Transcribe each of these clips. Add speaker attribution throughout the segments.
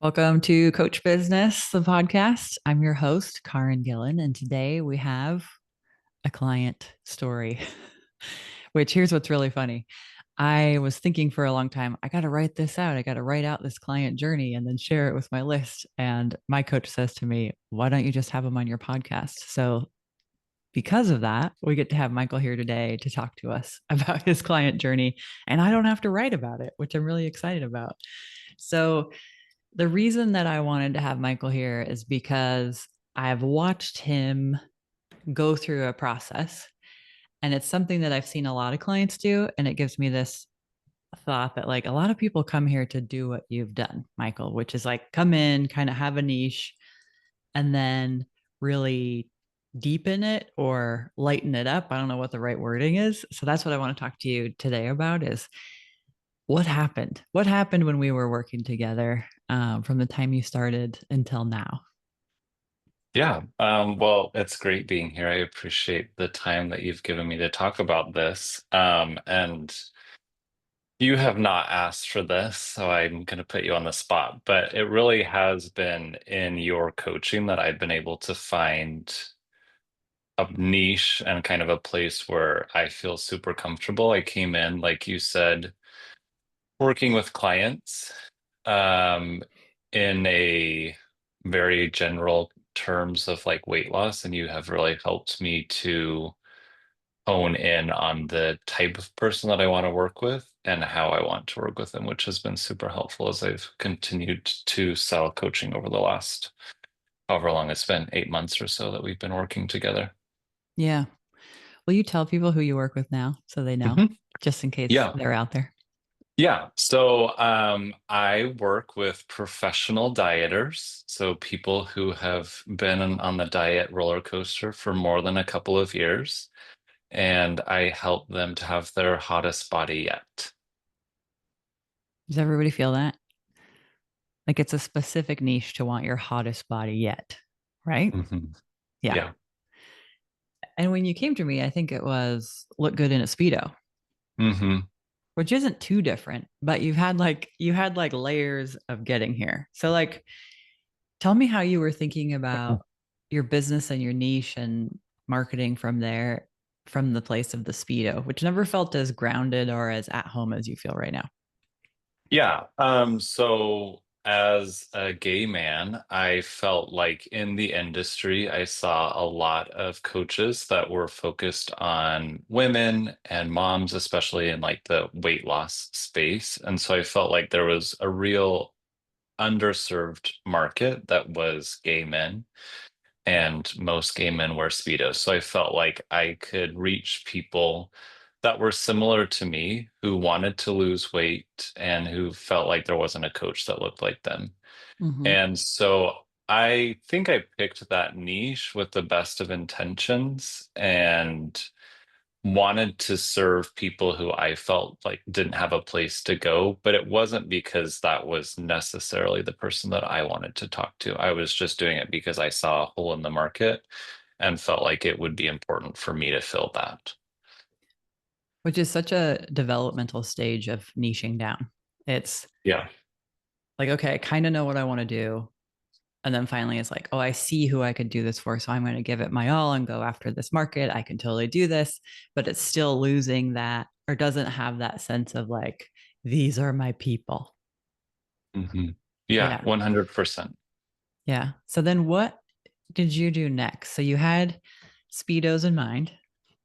Speaker 1: Welcome to Coach Business, the podcast. I'm your host, Caryn Gillen, and today we have a client story, which here's what's really funny. I was thinking for a long time, I got to write this out. I got to write out this client journey and then share it with my list. And my coach says to me, why don't you just have them on your podcast? So, because of that, we get to have Michael here today to talk to us about his client journey. And I don't have to write about it, which I'm really excited about. So, the reason that I wanted to have Michael here is because I've watched him go through a process, and it's something that I've seen a lot of clients do. And it gives me this thought that, like, a lot of people come here to do what you've done, Michael, which is like come in, kind of have a niche, and then really deepen it or lighten it up. I don't know what the right wording is. So that's what I want to talk to you today about is what happened? What happened when we were working together from the time you started until now?
Speaker 2: Yeah, well, it's great being here. I appreciate the time that you've given me to talk about this. And you have not asked for this, so I'm going to put you on the spot. But it really has been in your coaching that I've been able to find a niche and kind of a place where I feel super comfortable. I came in, like you said, working with clients, um, in a very general terms of like weight loss, and you have really helped me to hone in on the type of person that I want to work with and how I want to work with them, which has been super helpful as I've continued to sell coaching over the last however long it's been, 8 months or so that we've been working together.
Speaker 1: Yeah. Will you tell people who you work with now so they know,
Speaker 2: Mhm.
Speaker 1: just in case
Speaker 2: Yeah.
Speaker 1: they're out there?
Speaker 2: Yeah, so I work with professional dieters, so people who have been on the diet roller coaster for more than a couple of years, and I help them to have their hottest body yet.
Speaker 1: Does everybody feel that? Like it's a specific niche to want your hottest body yet, right?
Speaker 2: Hmm.
Speaker 1: Yeah.
Speaker 2: Yeah.
Speaker 1: And when you came to me, I think it was look good in a Speedo,
Speaker 2: Hmm.
Speaker 1: which isn't too different, but you had like layers of getting here. So like tell me how you were thinking about your business and your niche and marketing from there, from the place of the Speedo, which never felt as grounded or as at home as you feel right now.
Speaker 2: Yeah. So as a gay man, I felt like in the industry, I saw a lot of coaches that were focused on women and moms, especially in like the weight loss space. And so I felt like there was a real underserved market that was gay men, and most gay men wear Speedos. So I felt like I could reach people that were similar to me who wanted to lose weight and who felt like there wasn't a coach that looked like them.
Speaker 1: Mm-hmm.
Speaker 2: And so I think I picked that niche with the best of intentions and wanted to serve people who I felt like didn't have a place to go, but it wasn't because that was necessarily the person that I wanted to talk to. I was just doing it because I saw a hole in the market and felt like it would be important for me to fill that.
Speaker 1: Which is such a developmental stage of niching down. It's
Speaker 2: Yeah.
Speaker 1: like, okay, I kind of know what I want to do. And then finally it's like, oh, I see who I could do this for. So I'm going to give it my all and go after this market. I can totally do this, but it's still losing that or doesn't have that sense of like, these are my people.
Speaker 2: Hmm. Yeah,
Speaker 1: Yeah.
Speaker 2: 100%.
Speaker 1: Yeah. So then what did you do next? So you had Speedos in mind.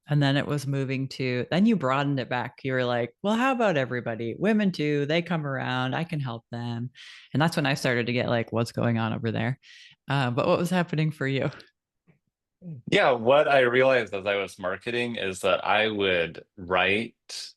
Speaker 1: And then it was moving to, then you broadened it back. You were like, well, how about everybody? Women too, they come around, I can help them. And that's when I started to get like, what's going on over there? But what was happening for you?
Speaker 2: Yeah, what I realized as I was marketing is that I would write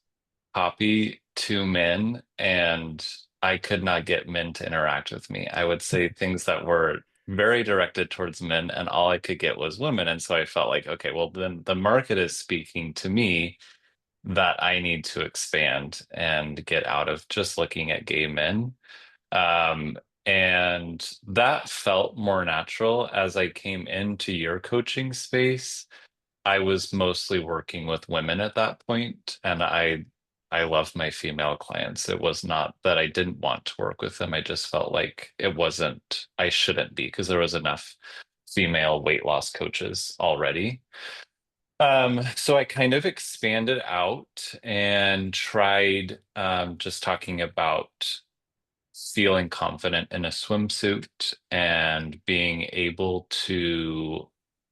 Speaker 2: copy to men and I could not get men to interact with me. I would say things that were very directed towards men and all I could get was women. And so I felt like, okay, well, then the market is speaking to me that I need to expand and get out of just looking at gay men. Um, and that felt more natural as I came into your coaching space. I was mostly working with women at that point, and I I love my female clients. It was not that I didn't want to work with them. I just felt like it wasn't, I shouldn't be because there was enough female weight loss coaches already. So I kind of expanded out and tried just talking about feeling confident in a swimsuit and being able to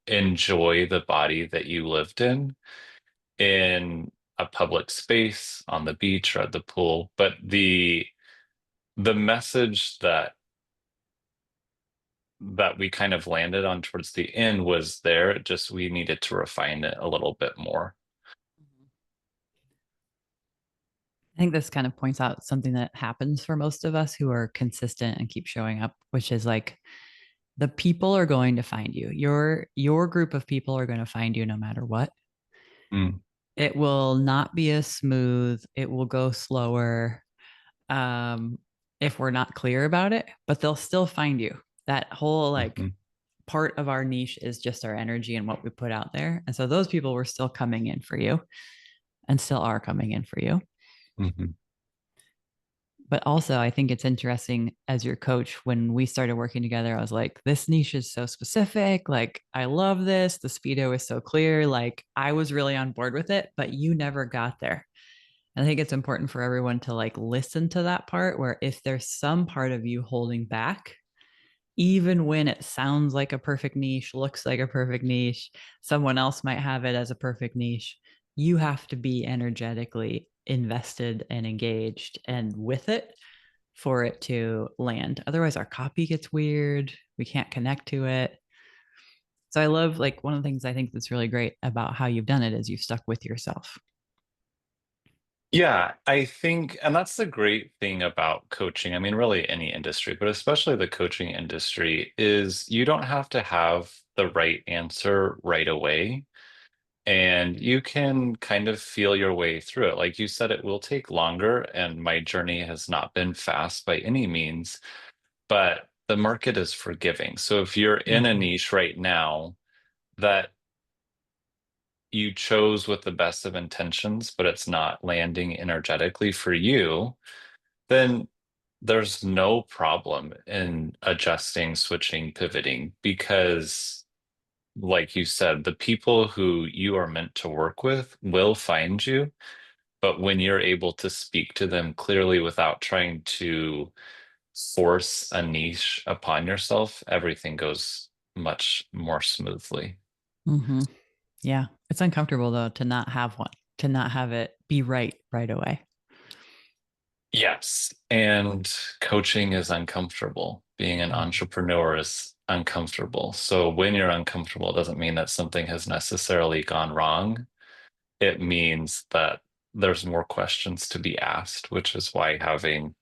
Speaker 2: enjoy the body that you lived in a public space on the beach or at the pool. But the message that we kind of landed on towards the end was there. It just we needed to refine it a little bit more.
Speaker 1: I think this kind of points out something that happens for most of us who are consistent and keep showing up, which is like the people are going to find you. Your group of people are going to find you no matter what.
Speaker 2: Mm,
Speaker 1: It will not be as smooth. It will go slower if we're not clear about it, but they'll still find you. That whole like
Speaker 2: mhm,
Speaker 1: part of our niche is just our energy and what we put out there. And so those people were still coming in for you and still are coming in for you.
Speaker 2: mhm.
Speaker 1: But also, I think it's interesting as your coach, when we started working together, I was like, this niche is so specific. Like, I love this. The Speedo is so clear. Like, I was really on board with it, but you never got there. And I think it's important for everyone to like listen to that part where if there's some part of you holding back, even when it sounds like a perfect niche, looks like a perfect niche, someone else might have it as a perfect niche. You have to be energetically invested and engaged and with it for it to land. Otherwise, our copy gets weird. We can't connect to it. So I love like one of the things I think that's really great about how you've done it is you've stuck with yourself.
Speaker 2: Yeah, I think, and that's the great thing about coaching. I mean, really any industry, but especially the coaching industry, is you don't have to have the right answer right away. And you can kind of feel your way through it. Like you said, it will take longer, and my journey has not been fast by any means, but the market is forgiving. So if you're in a
Speaker 1: Mm-hmm.
Speaker 2: niche right now that you chose with the best of intentions, but it's not landing energetically for you, then there's no problem in adjusting, switching, pivoting, because, like you said, the people who you are meant to work with will find you. But when you're able to speak to them clearly without trying to force a niche upon yourself, everything goes much more smoothly.
Speaker 1: Mm-hmm. Yeah. It's uncomfortable though to not have one, to not have it be right away.
Speaker 2: Yes. And coaching is uncomfortable. Being an
Speaker 1: Mm-hmm.
Speaker 2: entrepreneur is uncomfortable. So when you're uncomfortable, it doesn't mean that something has necessarily gone wrong. It means that there's more questions to be asked, which is why having,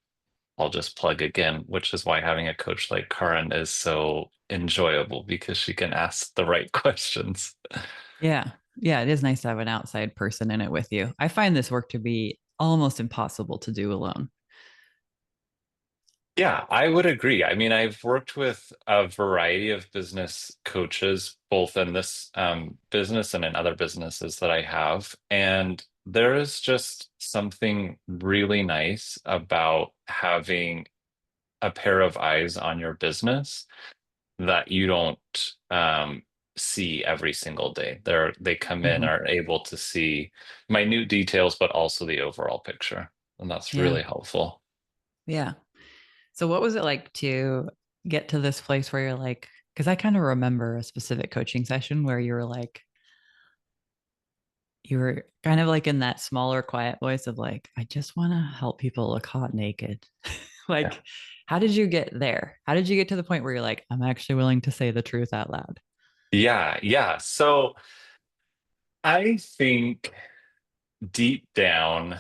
Speaker 2: I'll just plug again, which is why having a coach like Caryn is so enjoyable because she can ask the right questions.
Speaker 1: Yeah. Yeah. It is nice to have an outside person in it with you. I find this work to be almost impossible to do alone.
Speaker 2: Yeah, I would agree. I mean, I've worked with a variety of business coaches, both in this business and in other businesses that I have. And there is just something really nice about having a pair of eyes on your business that you don't see every single day. They come in,
Speaker 1: Mm-hmm.
Speaker 2: are able to see minute details, but also the overall picture. And that's
Speaker 1: Yeah.
Speaker 2: really helpful.
Speaker 1: Yeah. So what was it like to get to this place where you're like, because I kind of remember a specific coaching session where you were like, you were kind of like in that smaller, quiet voice of like, I just want to help people look hot naked.
Speaker 2: Yeah.
Speaker 1: Like, how did you get there? How did you get to the point where you're like, I'm actually willing to say the truth out loud?
Speaker 2: Yeah, yeah. So I think deep down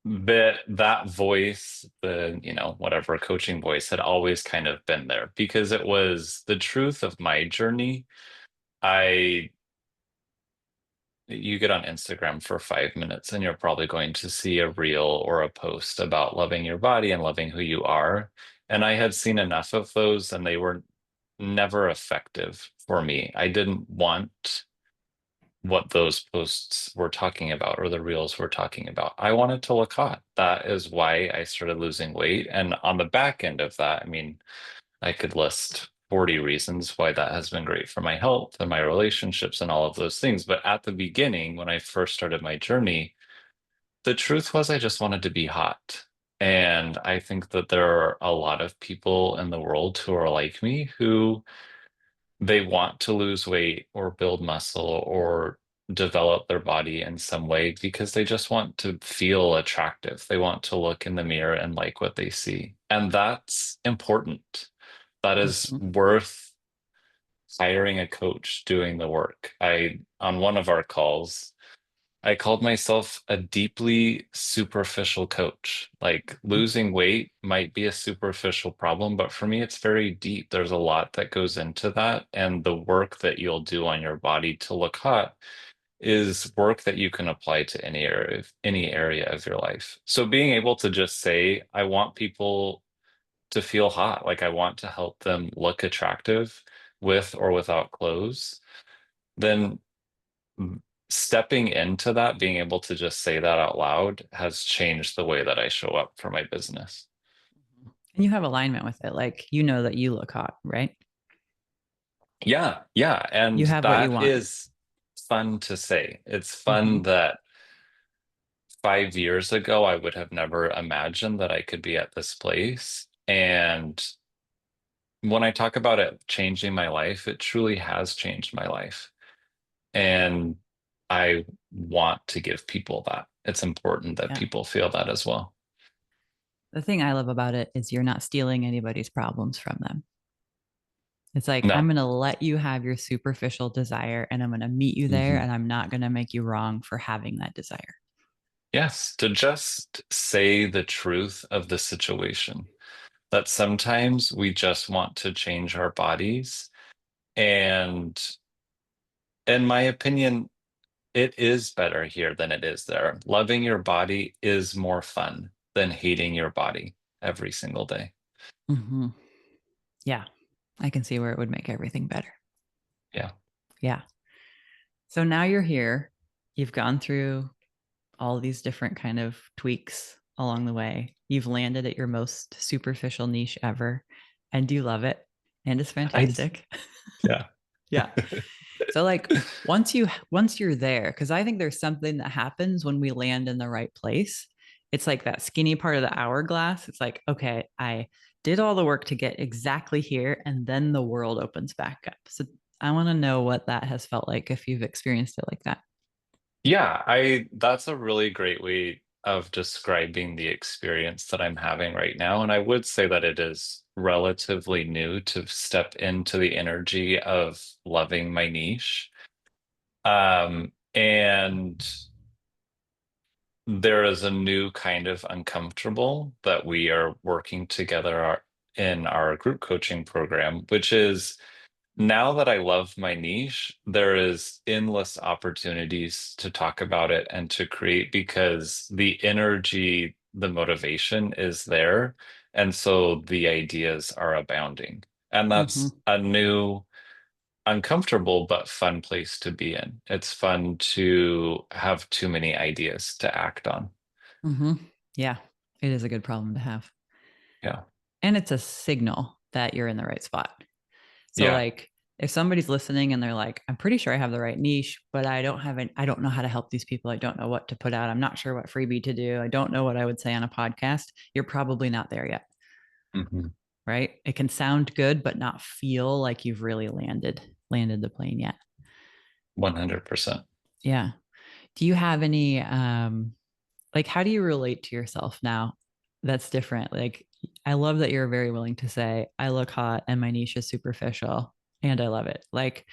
Speaker 2: that voice, whatever coaching voice had always kind of been there because it was the truth of my journey. I You get on Instagram for 5 minutes and you're probably going to see a reel or a post about loving your body and loving who you are. And I had seen enough of those and they were never effective for me. I didn't want what those posts were talking about or the reels were talking about. I wanted to look hot. That is why I started losing weight. And on the back end of that, I mean, I could list 40 reasons why that has been great for my health and my relationships and all of those things. But at the beginning, when I first started my journey, the truth was I just wanted to be hot. And I think that there are a lot of people in the world who are like me who they want to lose weight or build muscle or develop their body in some way because they just want to feel attractive. They want to look in the mirror and like what they see. And that's important. That is
Speaker 1: Mhm.
Speaker 2: worth hiring a coach doing the work. On one of our calls, I called myself a deeply superficial coach. Like losing weight might be a superficial problem, but for me, it's very deep. There's a lot that goes into that. And the work that you'll do on your body to look hot is work that you can apply to any area of your life. So being able to just say, I want people to feel hot, like I want to help them look attractive with or without clothes, then stepping into that, being able to just say that out loud has changed the way that I show up for my business.
Speaker 1: And you have alignment with it. Like, you know that you look hot, right?
Speaker 2: Yeah, yeah.
Speaker 1: You
Speaker 2: And
Speaker 1: have what you
Speaker 2: that
Speaker 1: want.
Speaker 2: is fun to say. It's
Speaker 1: Hmm.
Speaker 2: fun that 5 years ago, I would have never imagined that I could be at this place. And when I talk about it changing my life, it truly has changed my life. And I want to give people that. It's important that
Speaker 1: Yeah.
Speaker 2: people feel that as well.
Speaker 1: The thing I love about it is you're not stealing anybody's problems from them. It's like, I'm
Speaker 2: No.
Speaker 1: going to let you have your superficial desire and I'm going to meet you there
Speaker 2: Mhm.
Speaker 1: and I'm not going to make you wrong for having that desire.
Speaker 2: Yes, to just say the truth of the situation. That sometimes we just want to change our bodies. And in my opinion, it is better here than it is there. Loving your body is more fun than hating your body every single day.
Speaker 1: Hmm. Yeah. I can see where it would make everything better.
Speaker 2: Yeah.
Speaker 1: Yeah. So now you're here. You've gone through all these different kind of tweaks along the way. You've landed at your most superficial niche ever, and you love it, and it's
Speaker 2: I,
Speaker 1: fantastic.
Speaker 2: yeah.
Speaker 1: Yeah. So like once you're there, because I think there's something that happens when we land in the right place. It's like that skinny part of the hourglass. It's like, okay, I did all the work to get exactly here, and then the world opens back up. So I want to know what that has felt like if you've experienced it like that.
Speaker 2: Yeah, that's a really great way of describing the experience that I'm having right now. And I would say that it is relatively new to step into the energy of loving my niche. And there is a new kind of uncomfortable that we are working together in our group coaching program, which is now that I love my niche, there is endless opportunities to talk about it and to create because the energy, the motivation is there. And so the ideas are abounding. And
Speaker 1: Mm-hmm.
Speaker 2: that's a new, uncomfortable, but fun place to be in. It's fun to have too many ideas to act on.
Speaker 1: Mm-hmm. Yeah, it is a good problem to have.
Speaker 2: Yeah.
Speaker 1: And it's a signal that you're in the right spot. So
Speaker 2: Yeah.
Speaker 1: like if somebody's listening and they're like, I'm pretty sure I have the right niche, but I don't know how to help these people. I don't know what to put out. I'm not sure what freebie to do. I don't know what I would say on a podcast. You're probably not there yet,
Speaker 2: Hmm.
Speaker 1: right? It can sound good, but not feel like you've really landed the plane yet.
Speaker 2: 100%.
Speaker 1: Yeah. Do you have any like how do you relate to yourself now that's different? Like I love that you're very willing to say I look hot and my niche is superficial and I love it. Like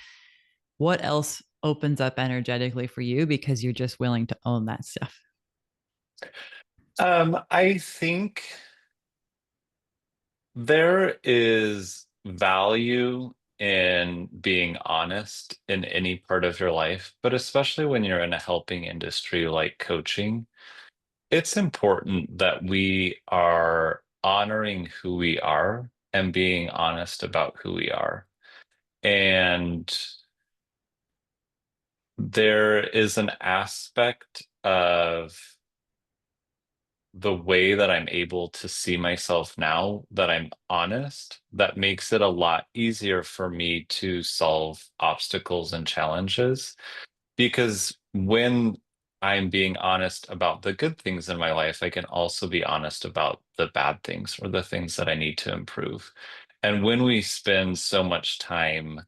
Speaker 1: what else opens up energetically for you because you're just willing to own that stuff?
Speaker 2: I think there is value in being honest in any part of your life, but especially when you're in a helping industry like coaching, it's important that we are honoring who we are and being honest about who we are. And there is an aspect of the way that I'm able to see myself now that I'm honest, that makes it a lot easier for me to solve obstacles and challenges. Because when I'm being honest about the good things in my life, I can also be honest about the bad things or the things that I need to improve. And when we spend so much time,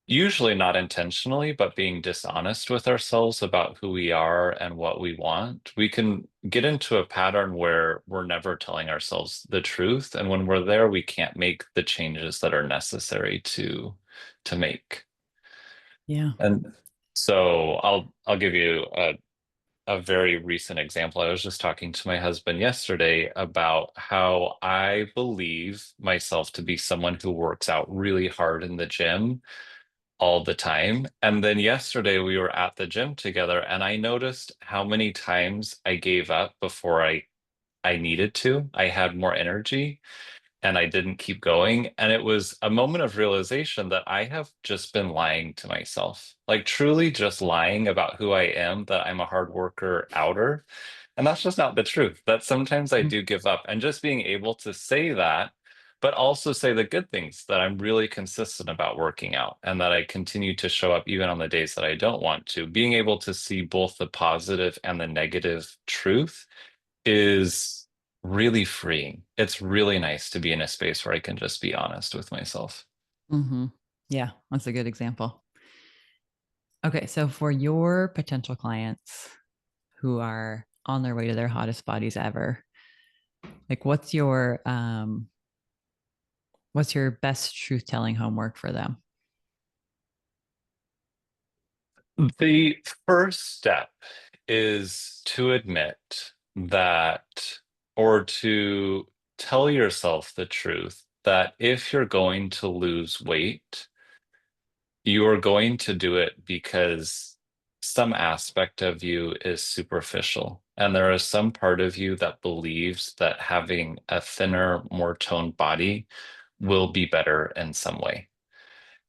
Speaker 2: usually not intentionally, but being dishonest with ourselves about who we are and what we want, we can get into a pattern where we're never telling ourselves the truth. And when we're there, we can't make the changes that are necessary to make.
Speaker 1: Yeah.
Speaker 2: And so I'll give you a very recent example. I was just talking to my husband yesterday about how I believe myself to be someone who works out really hard in the gym all the time. And then yesterday we were at the gym together and I noticed how many times I gave up before I needed to. I had more energy and I didn't keep going. And it was a moment of realization that I have just been lying to myself, like truly just lying about who I am, that I'm a hard worker outer. And that's just not the truth. That sometimes I
Speaker 1: Mm.
Speaker 2: do give up. And just being able to say that, but also say the good things, that I'm really consistent about working out and that I continue to show up even on the days that I don't want to. Being able to see both the positive and the negative truth is really freeing. It's really nice to be in a space where I can just be honest with myself.
Speaker 1: Mm-hmm. Yeah, that's a good example. Okay, so for your potential clients who are on their way to their hottest bodies ever, like what's your best truth telling homework for them?
Speaker 2: The first step is to admit that, or to tell yourself the truth that if you're going to lose weight, you are going to do it because some aspect of you is superficial. And there is some part of you that believes that having a thinner, more toned body will be better in some way.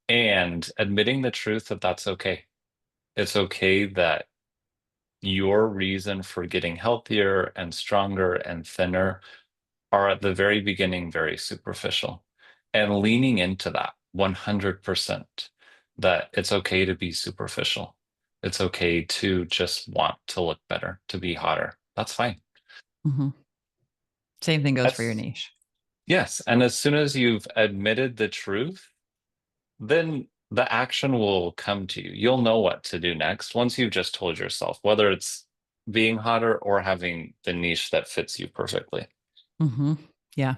Speaker 2: And admitting the truth that that's okay. It's okay that your reason for getting healthier and stronger and thinner are at the very beginning very superficial. And leaning into that 100%, that it's okay to be superficial. It's okay to just want to look better, to be hotter. That's fine.
Speaker 1: Mm-hmm. Same thing goes for your
Speaker 2: That's
Speaker 1: niche.
Speaker 2: yes. And as soon as you've admitted the truth, then the action will come to you. You'll know what to do next once you've just told yourself, whether it's being hotter or having the niche that fits you perfectly.
Speaker 1: Mm-hmm. Yeah.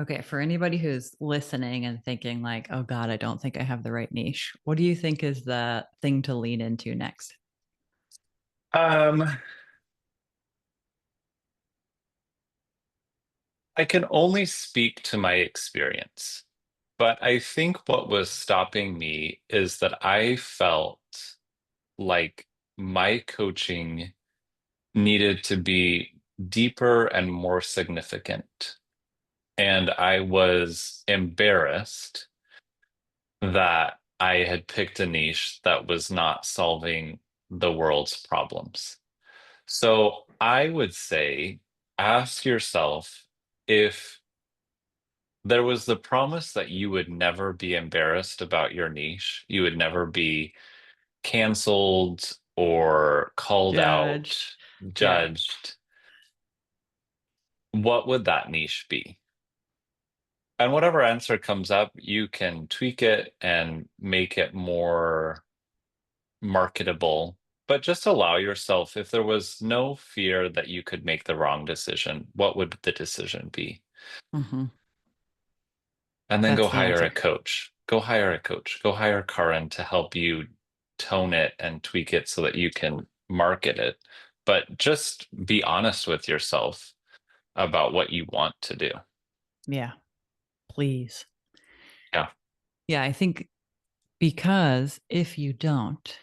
Speaker 1: Okay, for anybody who's listening and thinking like, "Oh God, I don't think I have the right niche," what do you think is the thing to lean into next?
Speaker 2: Um, I can only speak to my experience, but I think what was stopping me is that I felt like my coaching needed to be deeper and more significant. And I was embarrassed that I had picked a niche that was not solving the world's problems. So I would say ask yourself if there was the promise that you would never be embarrassed about your niche, you would never be canceled or called out,
Speaker 1: Judged. Yeah.
Speaker 2: judged, what would that niche be? And whatever answer comes up, you can tweak it and make it more marketable. But just allow yourself, if there was no fear that you could make the wrong decision, what would the decision be?
Speaker 1: Mm-hmm.
Speaker 2: And then go
Speaker 1: That's the
Speaker 2: hire a
Speaker 1: answer.
Speaker 2: coach. Go hire a coach. Go hire Karin to help you tone it and tweak it so that you can market it. But just be honest with yourself about what you want to do.
Speaker 1: Yeah, please.
Speaker 2: Yeah.
Speaker 1: Yeah, I think because if you don't,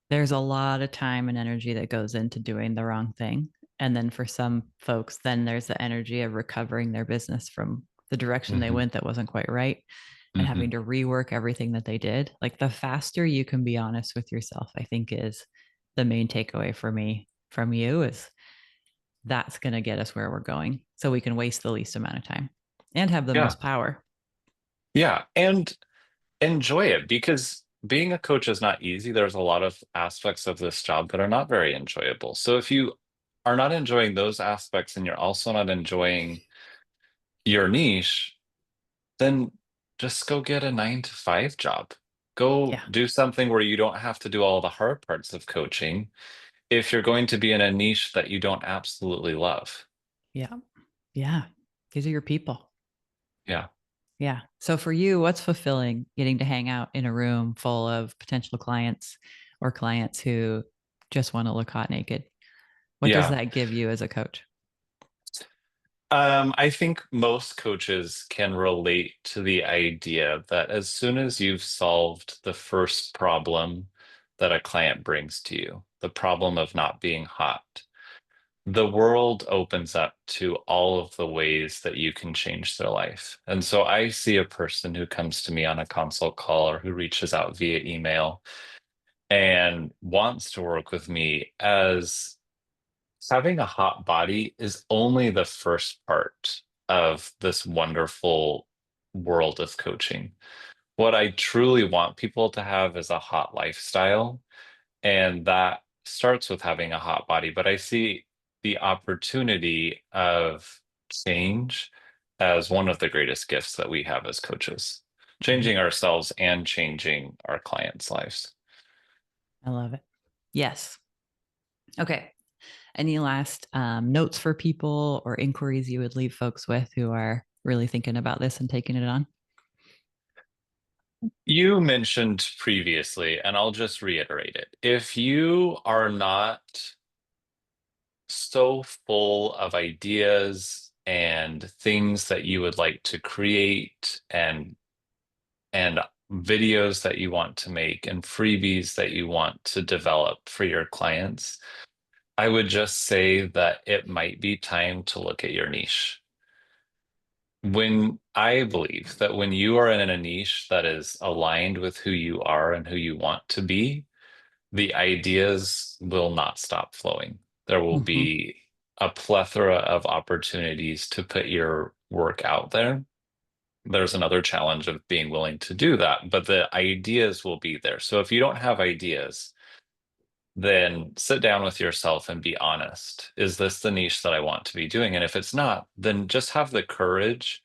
Speaker 1: there's a lot of time and energy that goes into doing the wrong thing. And then for some folks, then there's the energy of recovering their business from the direction they
Speaker 2: Hmm.
Speaker 1: went that wasn't quite right. and
Speaker 2: Hmm.
Speaker 1: having to rework everything that they did. Like the faster you can be honest with yourself, I think is the main takeaway for me from you is that's going to get us where we're going so we can waste the least amount of time and have the
Speaker 2: Yeah.
Speaker 1: most power.
Speaker 2: Yeah. And enjoy it because being a coach is not easy. There's a lot of aspects of this job that are not very enjoyable. So if you are not enjoying those aspects and you're also not enjoying your niche, then just go get a 9 to 5 job. Go
Speaker 1: Yeah.
Speaker 2: do something where you don't have to do all the hard parts of coaching if you're going to be in a niche that you don't absolutely love.
Speaker 1: Yeah. Yeah. These are your people.
Speaker 2: Yeah.
Speaker 1: Yeah. So for you, what's fulfilling getting to hang out in a room full of potential clients or clients who just want to look hot naked? What does
Speaker 2: Yeah.
Speaker 1: that give you as a coach?
Speaker 2: I think most coaches can relate to the idea that as soon as you've solved the first problem that a client brings to you, the problem of not being hot, the world opens up to all of the ways that you can change their life. And so I see a person who comes to me on a consult call or who reaches out via email and wants to work with me as having a hot body is only the first part of this wonderful world of coaching. What I truly want people to have is a hot lifestyle, and that starts with having a hot body. But I see the opportunity of change as one of the greatest gifts that we have as coaches,
Speaker 1: Mhm.
Speaker 2: changing ourselves and changing our clients' lives.
Speaker 1: I love it. Yes. Okay. Any last notes for people or inquiries you would leave folks with who are really thinking about this and taking it on?
Speaker 2: You mentioned previously, and I'll just reiterate it. If you are not so full of ideas and things that you would like to create and videos that you want to make and freebies that you want to develop for your clients, I would just say that it might be time to look at your niche. When I believe that when you are in a niche that is aligned with who you are and who you want to be, the ideas will not stop flowing. There will
Speaker 1: Mm-hmm.
Speaker 2: be a plethora of opportunities to put your work out there. There's another challenge of being willing to do that, but the ideas will be there. So if you don't have ideas, then sit down with yourself and be honest. Is this the niche that I want to be doing? And if it's not, then just have the courage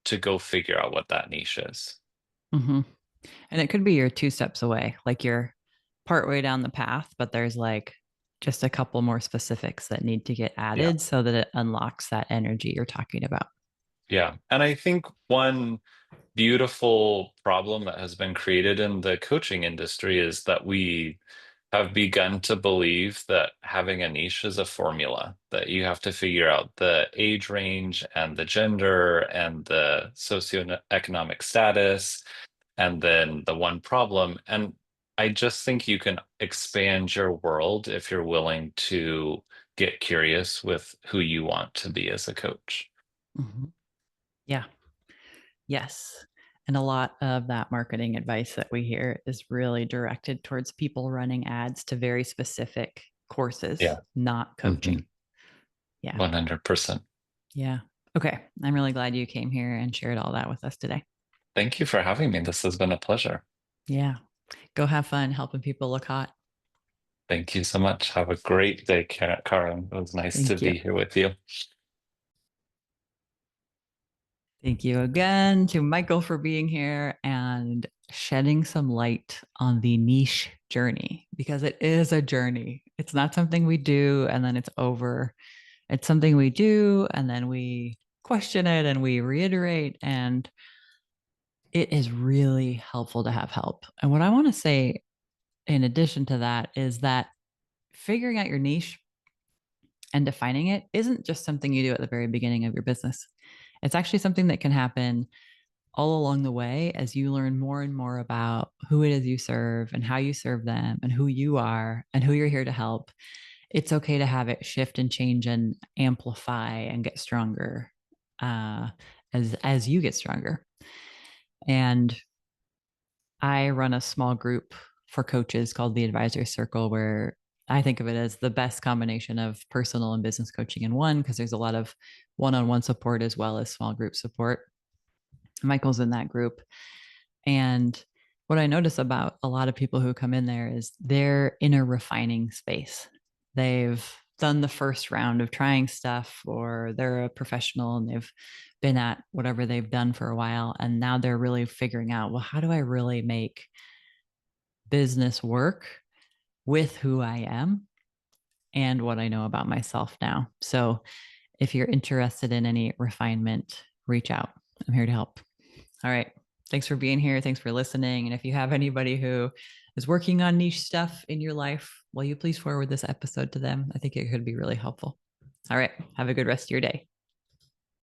Speaker 2: to go figure out what that niche is.
Speaker 1: Mm-hmm. And it could be you're 2 steps away, like you're partway down the path, but there's like just a couple more specifics that need to get
Speaker 2: Yeah.
Speaker 1: added so that it unlocks that energy you're talking about.
Speaker 2: Yeah. And I think one beautiful problem that has been created in the coaching industry is that we have begun to believe that having a niche is a formula, that you have to figure out the age range and the gender and the socioeconomic status and then the one problem. And I just think you can expand your world if you're willing to get curious with who you want to be as a coach.
Speaker 1: Mm-hmm. Yeah. Yes. And a lot of that marketing advice that we hear is really directed towards people running ads to very specific courses,
Speaker 2: Yeah.
Speaker 1: not
Speaker 2: Mhm.
Speaker 1: coaching. Yeah.
Speaker 2: 100%.
Speaker 1: Yeah. Okay. I'm really glad you came here and shared all that with us today.
Speaker 2: Thank you for having me. This has been a pleasure.
Speaker 1: Yeah. Go have fun helping people look hot.
Speaker 2: Thank you so much. Have a great day, Karen. It was nice to
Speaker 1: Thank you.
Speaker 2: be here with you.
Speaker 1: Thank you again to Michael for being here and shedding some light on the niche journey because it is a journey. It's not something we do and then it's over. It's something we do and then we question it and we reiterate. And it is really helpful to have help. And what I want to say in addition to that is that figuring out your niche and defining it isn't just something you do at the very beginning of your business. It's actually something that can happen all along the way as you learn more and more about who it is you serve and how you serve them and who you are and who you're here to help. It's okay to have it shift and change and amplify and get stronger uh, as you get stronger. And I run a small group for coaches called the Advisor Circle, where I think of it as the best combination of personal and business coaching in one, because there's a lot of one on one support as well as small group support. Michael's in that group. And what I notice about a lot of people who come in there is they're in a refining space. They've done the first round of trying stuff, or they're a professional and they've been at whatever they've done for a while. And now they're really figuring out, well, how do I really make business work with who I am and what I know about myself now? So if you're interested in any refinement, reach out. I'm here to help. All right. Thanks for being here. Thanks for listening. And if you have anybody who is working on niche stuff in your life, will you please forward this episode to them? I think it could be really helpful. All right. Have a good rest of your day.